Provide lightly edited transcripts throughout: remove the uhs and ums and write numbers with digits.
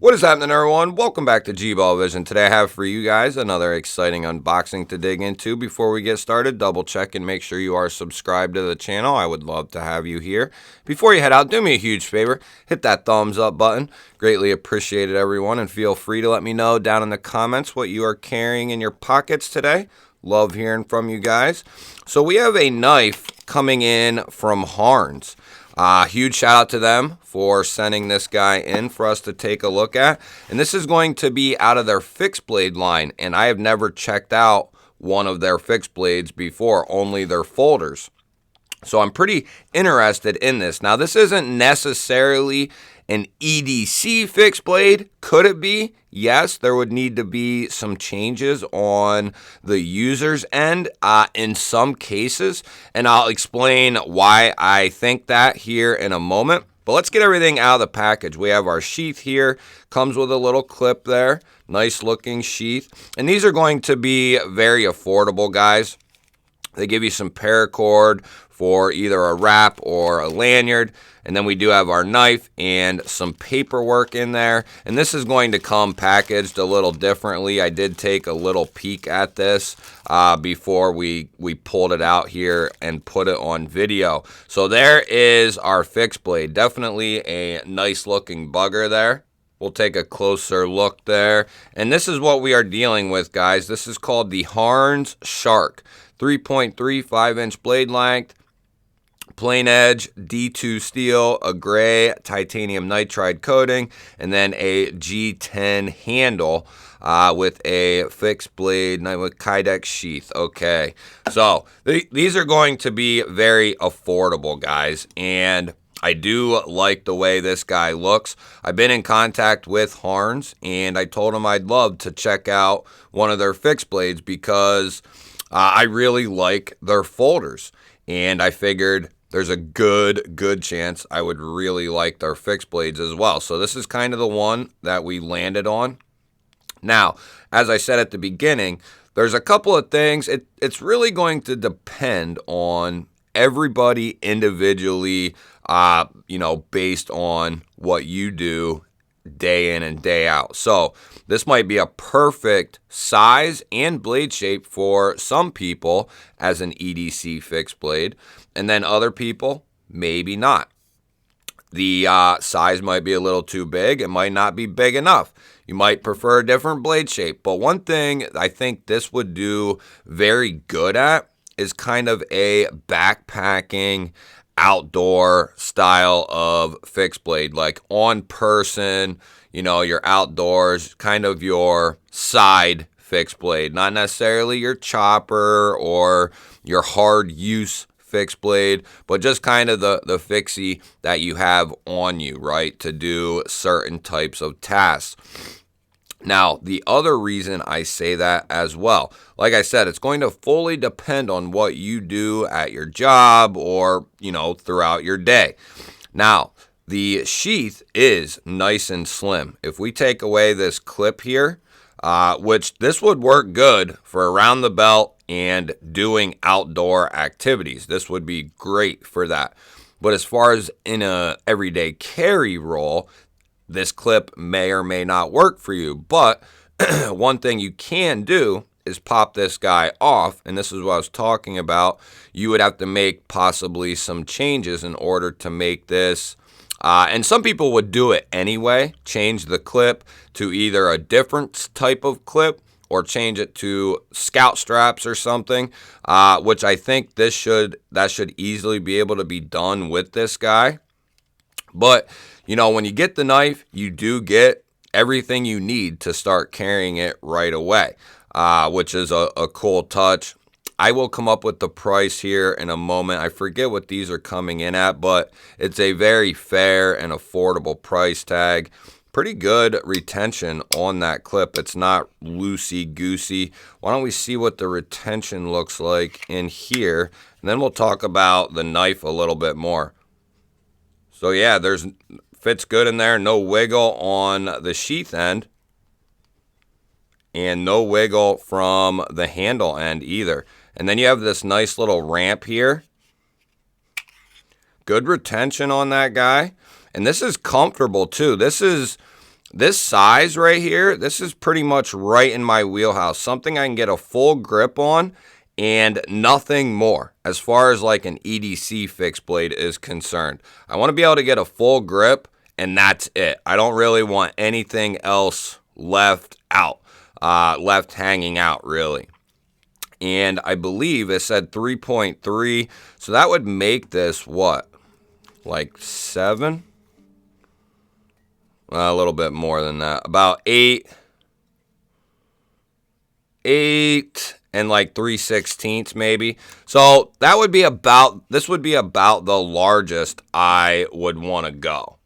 What is happening, everyone? Welcome back to G-Ball Vision. Today I have for you guys another exciting unboxing to dig into. Before we get started, double check and make sure you are subscribed to the channel. I would love to have you here. Before you head out, do me a huge favor. Hit that thumbs up button. Greatly appreciated, everyone. And feel free to let me know down in the comments what you are carrying in your pockets today. Love hearing from you guys. So we have a knife coming in from Harnds. Huge shout out to them for sending this guy in for us to take a look at. And this is going to be out of their fixed blade line. And I have never checked out one of their fixed blades before, only their folders. So I'm pretty interested in this. Now, this isn't necessarily an EDC fixed blade. Could it be? Yes, there would need to be some changes on the user's end in some cases. And I'll explain why I think that here in a moment. But let's get everything out of the package. We have our sheath here. Comes with a little clip there. Nice looking sheath. And these are going to be very affordable, guys. They give you some paracord for either a wrap or a lanyard. And then we do have our knife and some paperwork in there. And this is going to come packaged a little differently. I did take a little peek at this before we pulled it out here and put it on video. So there is our fixed blade. Definitely a nice looking bugger there. We'll take a closer look there. And this is what we are dealing with, guys. This is called the Harnds Shark. 3.35-inch blade length. Plain edge, D2 steel, a gray titanium nitride coating, and then a G10 handle with a fixed blade with Kydex sheath. Okay, so these are going to be very affordable, guys, and I do like the way this guy looks. I've been in contact with Harnds, and I told him I'd love to check out one of their fixed blades because I really like their folders, and I figured there's a good chance I would really like their fixed blades as well. So this is kind of the one that we landed on. Now, as I said at the beginning, there's a couple of things. It's really going to depend on everybody individually, based on what you do day in and day out. So this might be a perfect size and blade shape for some people as an EDC fixed blade, and then other people, maybe not. The size might be a little too big. It might not be big enough. You might prefer a different blade shape. But one thing I think this would do very good at is kind of a backpacking outdoor style of fixed blade, like on person, you're outdoors, kind of your side fixed blade, not necessarily your chopper or your hard use fixed blade, but just kind of the fixie that you have on you, right, to do certain types of tasks. Now, the other reason I say that as well, like I said, it's going to fully depend on what you do at your job or, throughout your day. Now, the sheath is nice and slim. If we take away this clip here, which this would work good for around the belt and doing outdoor activities. This would be great for that. But as far as in a everyday carry role, this clip may or may not work for you. But one thing you can do is pop this guy off, and this is what I was talking about. You would have to make possibly some changes in order to make this, and some people would do it anyway, change the clip to either a different type of clip or change it to scout straps or something, which I think that should easily be able to be done with this guy. But, when you get the knife, you do get everything you need to start carrying it right away, which is a cool touch. I will come up with the price here in a moment. I forget what these are coming in at, but it's a very fair and affordable price tag. Pretty good retention on that clip. It's not loosey-goosey. Why don't we see what the retention looks like in here, and then we'll talk about the knife a little bit more. So yeah, fits good in there. No wiggle on the sheath end. And no wiggle from the handle end either. And then you have this nice little ramp here. Good retention on that guy. And this is comfortable too. This is this size right here, this is pretty much right in my wheelhouse. Something I can get a full grip on and nothing more as far as like an EDC fixed blade is concerned. I want to be able to get a full grip and that's it. I don't really want anything else left out, left hanging out really. And I believe it said 3.3, so that would make this what? Like 7? A little bit more than that. About 8 and like 3/16 maybe. So that would be about, this would be about the largest I would want to go.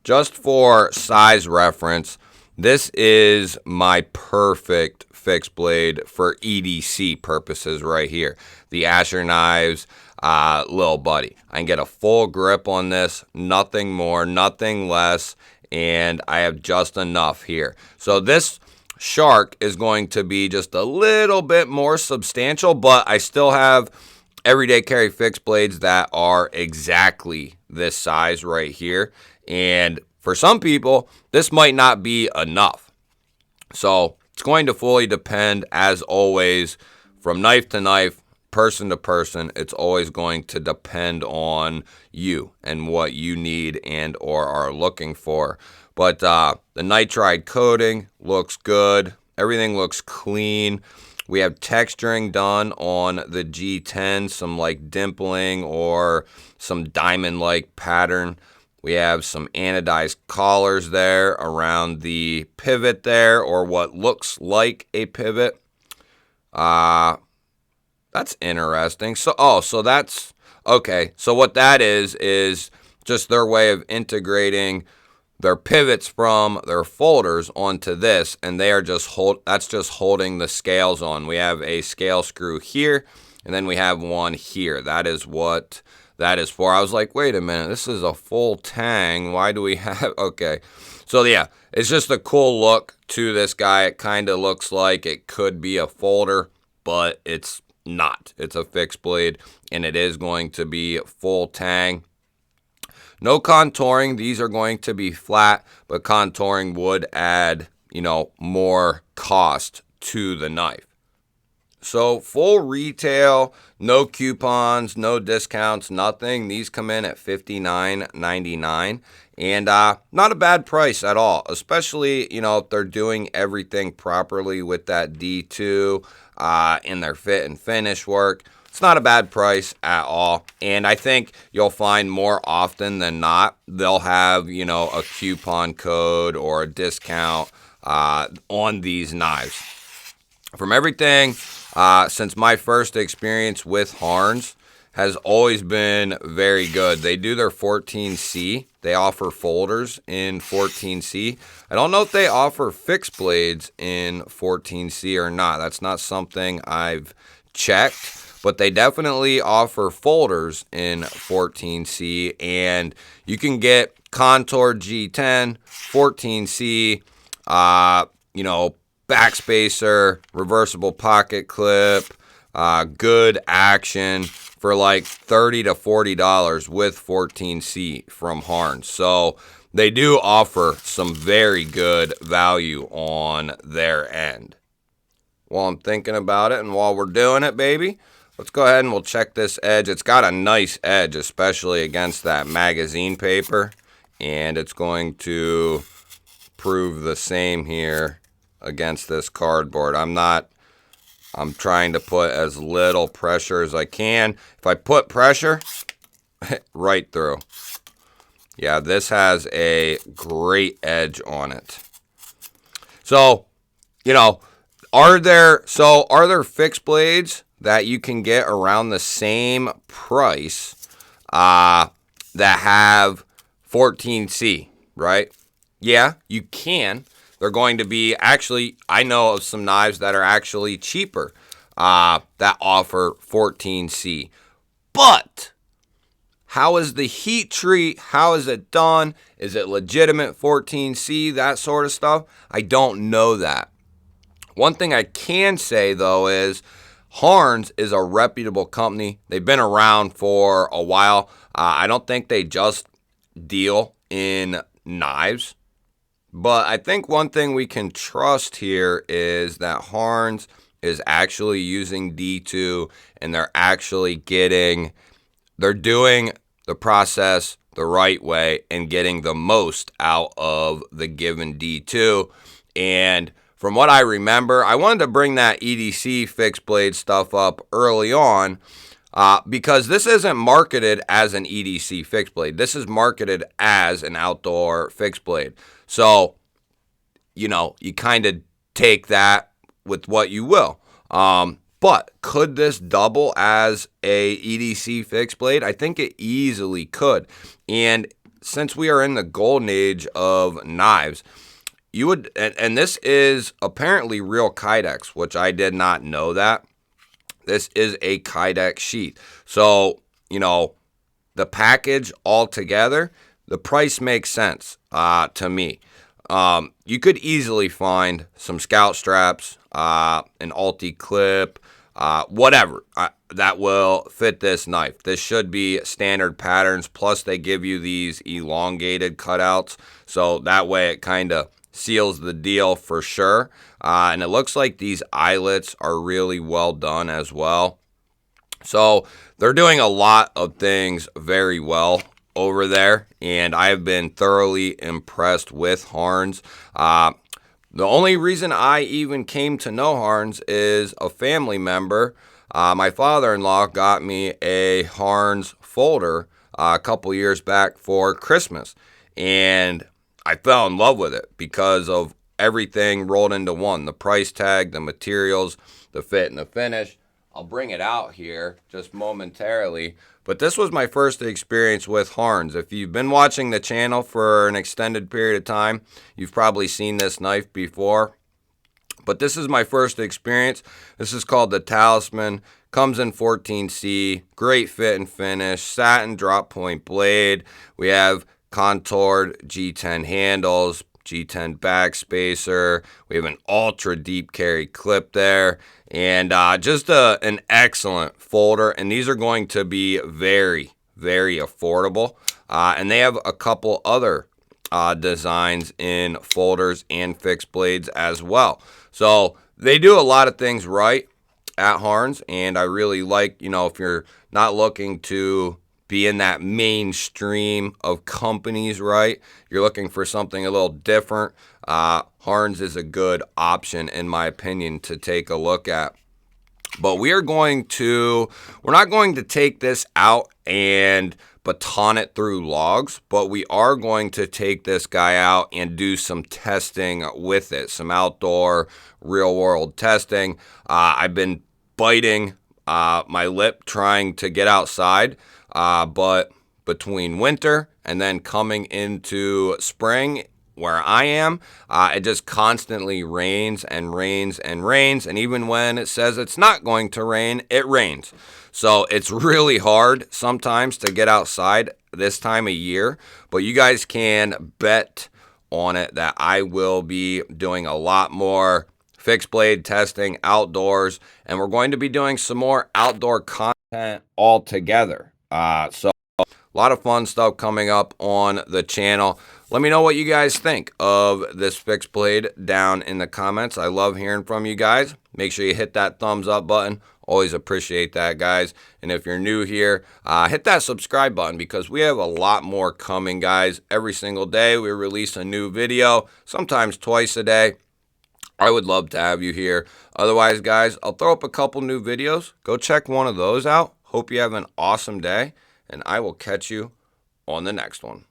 Just for size reference, this is my perfect fixed blade for EDC purposes right here. The Asher Knives, little buddy. I can get a full grip on this, nothing more, nothing less, and I have just enough here. So this shark is going to be just a little bit more substantial, but I still have everyday carry fixed blades that are exactly this size right here. And for some people, this might not be enough. So it's going to fully depend, as always, from knife to knife, person to person. It's always going to depend on you and what you need and or are looking for. But the nitride coating looks good. Everything looks clean. We have texturing done on the G10, some like dimpling or some diamond-like pattern. We have some anodized collars there around the pivot there, or what looks like a pivot. That's interesting. So that's, okay. So what that is just their way of integrating their pivots from their folders onto this, and they are just that's just holding the scales on. We have a scale screw here, and then we have one here. That is what that is for. I was like, wait a minute, this is a full tang. Why do we have, okay. So yeah, it's just a cool look to this guy. It kind of looks like it could be a folder, but it's not. It's a fixed blade, and it is going to be full tang. No contouring. These are going to be flat, but contouring would add, more cost to the knife. So full retail, no coupons, no discounts, nothing. These come in at $59.99, and not a bad price at all, especially, if they're doing everything properly with that D2 in their fit and finish work. It's not a bad price at all, and I think you'll find more often than not they'll have, a coupon code or a discount on these knives. From everything, since my first experience with Harnds has always been very good. They do their 14C. They offer folders in 14C. I don't know if they offer fixed blades in 14C or not. That's not something I've checked. But they definitely offer folders in 14C, and you can get contoured G10, 14C, backspacer, reversible pocket clip, good action for like $30 to $40 with 14C from Harnds. So they do offer some very good value on their end. While I'm thinking about it and while we're doing it, baby, let's go ahead and we'll check this edge. It's got a nice edge, especially against that magazine paper, and it's going to prove the same here against this cardboard. I'm trying to put as little pressure as I can. If I put pressure, right through. Yeah, this has a great edge on it. So, are there fixed blades that you can get around the same price that have 14C, right? Yeah, you can. They're going to be, actually, I know of some knives that are actually cheaper that offer 14C. But how is the heat treat? How is it done? Is it legitimate 14C? That sort of stuff? I don't know that. One thing I can say, though, is Harnds is a reputable company. They've been around for a while. I don't think they just deal in knives. But I think one thing we can trust here is that Harnds is actually using D2, and they're doing the process the right way and getting the most out of the given D2. And from what I remember, I wanted to bring that EDC fixed blade stuff up early on because this isn't marketed as an EDC fixed blade. This is marketed as an outdoor fixed blade. So, you kind of take that with what you will. But could this double as a EDC fixed blade? I think it easily could. And since we are in the golden age of knives, you would, and this is apparently real Kydex, which I did not know that. This is a Kydex sheath. So, the package altogether, the price makes sense to me. You could easily find some scout straps, an Alti clip, whatever that will fit this knife. This should be standard patterns, plus they give you these elongated cutouts, so that way it kind of seals the deal for sure. And it looks like these eyelets are really well done as well. So they're doing a lot of things very well over there, and I've been thoroughly impressed with Harnds. The only reason I even came to know Harnds is a family member. My father-in-law got me a Harnds folder a couple years back for Christmas, and I fell in love with it because of everything rolled into one. The price tag, the materials, the fit and the finish. I'll bring it out here just momentarily. But this was my first experience with Harnds. If you've been watching the channel for an extended period of time, you've probably seen this knife before. But this is my first experience. This is called the Talisman. Comes in 14C. Great fit and finish. Satin drop point blade. We have contoured G10 handles, G10 back spacer. We have an ultra deep carry clip there, and just an excellent folder. And these are going to be very, very affordable. And they have a couple other designs in folders and fixed blades as well. So they do a lot of things right at Harnds, and I really like, if you're not looking to be in that mainstream of companies, right? You're looking for something a little different. Harnds is a good option, in my opinion, to take a look at. But we're not going to take this out and baton it through logs, but we are going to take this guy out and do some testing with it, some outdoor real world testing. I've been biting my lip trying to get outside, but between winter and then coming into spring where I am, it just constantly rains and rains and rains. And even when it says it's not going to rain, it rains. So it's really hard sometimes to get outside this time of year. But you guys can bet on it that I will be doing a lot more fixed blade testing outdoors. And we're going to be doing some more outdoor content altogether. So a lot of fun stuff coming up on the channel. Let me know what you guys think of this fixed blade down in the comments. I love hearing from you guys. Make sure you hit that thumbs up button. Always appreciate that, guys. And if you're new here, hit that subscribe button because we have a lot more coming, guys. Every single day we release a new video, sometimes twice a day. I would love to have you here. Otherwise, guys, I'll throw up a couple new videos. Go check one of those out. Hope you have an awesome day, and I will catch you on the next one.